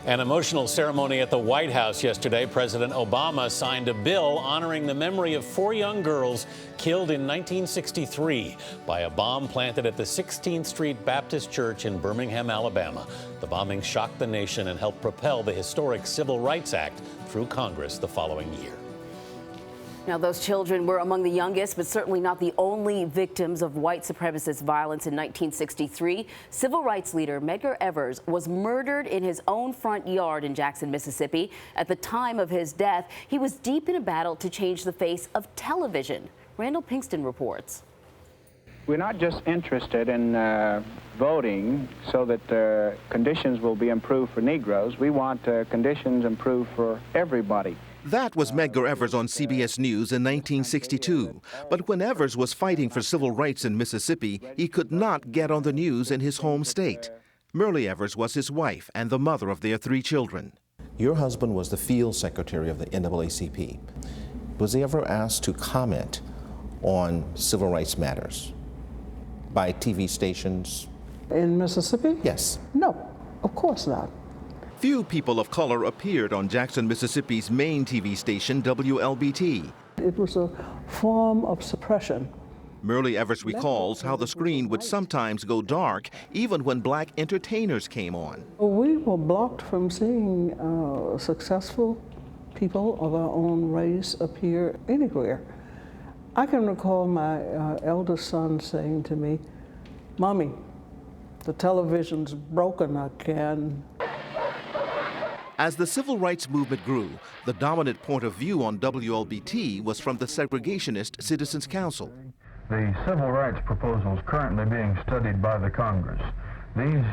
An emotional ceremony at the White House yesterday. President Obama signed a bill honoring the memory of 4 young girls killed in 1963 by a bomb planted at the 16th Street Baptist Church in Birmingham, Alabama. The bombing shocked the nation and helped propel the historic Civil Rights Act through Congress the following year. Now, those children were among the youngest, but certainly not the only victims of white supremacist violence in 1963. Civil rights leader Medgar Evers was murdered in his own front yard in Jackson, Mississippi. At the time of his death, he was deep in a battle to change the face of television. Randall Pinkston reports. We're not just interested in voting so that conditions will be improved for Negroes. We want conditions improved for everybody. That was Medgar Evers on CBS News in 1962. But when Evers was fighting for civil rights in Mississippi, he could not get on the news in his home state. Myrlie Evers was his wife and the mother of their 3 children. Your husband was the field secretary of the NAACP. Was he ever asked to comment on civil rights matters by TV stations? In Mississippi? Yes. No, of course not. Few people of color appeared on Jackson, Mississippi's main TV station, WLBT. It was a form of suppression. Myrlie Evers recalls how the screen would sometimes go dark even when black entertainers came on. We were blocked from seeing successful people of our own race appear anywhere. I can recall my eldest son saying to me, "Mommy, the television's broken again." As the civil rights movement grew, the dominant point of view on WLBT was from the segregationist Citizens Council. The civil rights proposals currently being studied by the Congress. These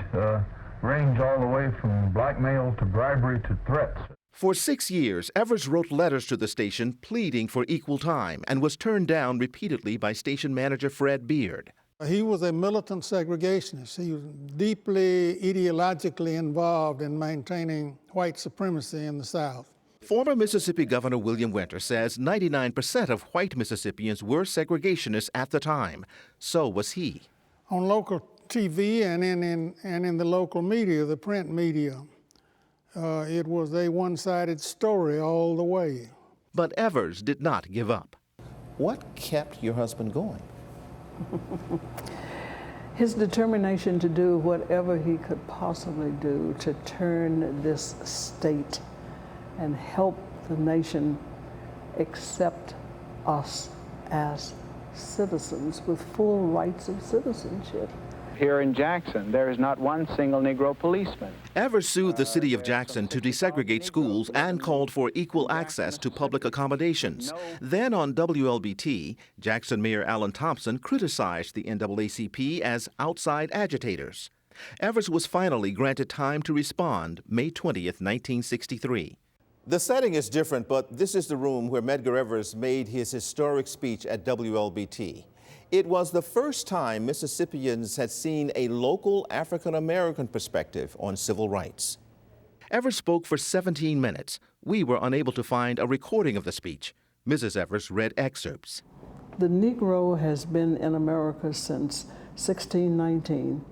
range all the way from blackmail to bribery to threats. For 6 years, Evers wrote letters to the station pleading for equal time and was turned down repeatedly by station manager Fred Beard. He was a militant segregationist. He was deeply ideologically involved in maintaining white supremacy in the South. Former Mississippi Governor William Winter says 99% of white Mississippians were segregationists at the time. So was he. On local TV and in the local media, the print media, it was a one-sided story all the way. But Evers did not give up. What kept your husband going? His determination to do whatever he could possibly do to turn this state and help the nation accept us as citizens with full rights of citizenship. Here in Jackson, there is not one single Negro policeman. Evers sued the city of Jackson to desegregate schools and called for equal access to public accommodations. Then on WLBT, Jackson Mayor Alan Thompson criticized the NAACP as outside agitators. Evers was finally granted time to respond May 20th, 1963. The setting is different, but this is the room where Medgar Evers made his historic speech at WLBT. It was the first time Mississippians had seen a local African-American perspective on civil rights. Evers spoke for 17 minutes. We were unable to find a recording of the speech. Mrs. Evers read excerpts. The Negro has been in America since 1619.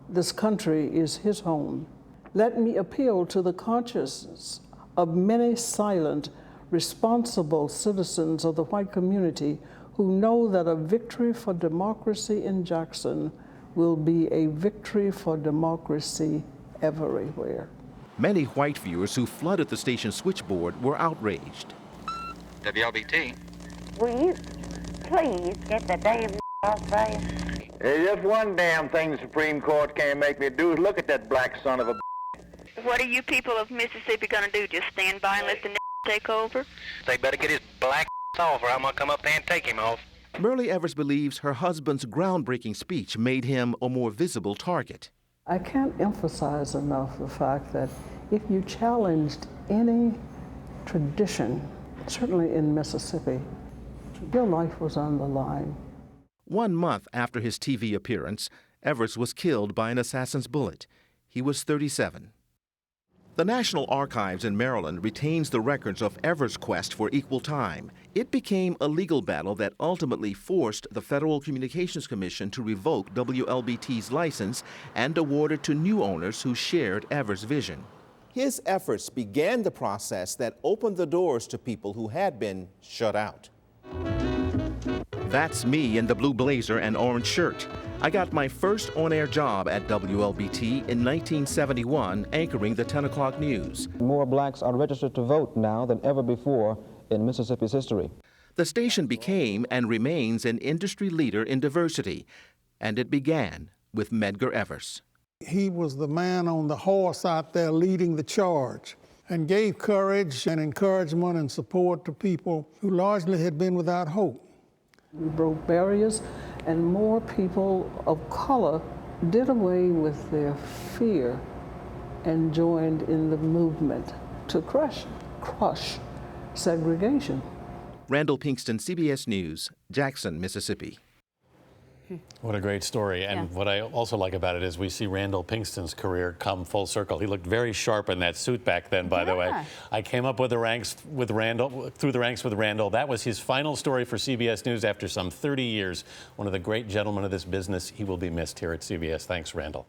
This country is his home. Let me appeal to the conscience of many silent, responsible citizens of the white community who know that a victory for democracy in Jackson will be a victory for democracy everywhere. Many white viewers who flooded the station's switchboard were outraged. WLBT. Will you please get the damn off there? There's just one damn thing the Supreme Court can't make me do is look at that black son of a. What are you people of Mississippi gonna do? Just stand by and let the take over? They better get his black off, or I'm gonna come up there and take him off. Myrlie Evers believes her husband's groundbreaking speech made him a more visible target. I can't emphasize enough the fact that if you challenged any tradition, certainly in Mississippi, your life was on the line. 1 month after his TV appearance, Evers was killed by an assassin's bullet. He was 37. The National Archives in Maryland retains the records of Evers' quest for equal time. It became a legal battle that ultimately forced the Federal Communications Commission to revoke WLBT's license and award it to new owners who shared Evers' vision. his efforts began the process that opened the doors to people who had been shut out. That's me in the blue blazer and orange shirt. I got my first on-air job at WLBT in 1971, anchoring the 10 o'clock news. More blacks are registered to vote now than ever before in Mississippi's history. The station became and remains an industry leader in diversity, and it began with Medgar Evers. He was the man on the horse out there leading the charge and gave courage and encouragement and support to people who largely had been without hope. We broke barriers, and more people of color did away with their fear and joined in the movement to crush segregation. Randall Pinkston, CBS News, Jackson, Mississippi. What a great story. And what I also like about it is we see Randall Pinkston's career come full circle. He looked very sharp in that suit back then, by the way. I came up with the ranks with Randall, through the ranks with Randall. That was his final story for CBS News after some 30 years. One of the great gentlemen of this business. He will be missed here at CBS. Thanks, Randall.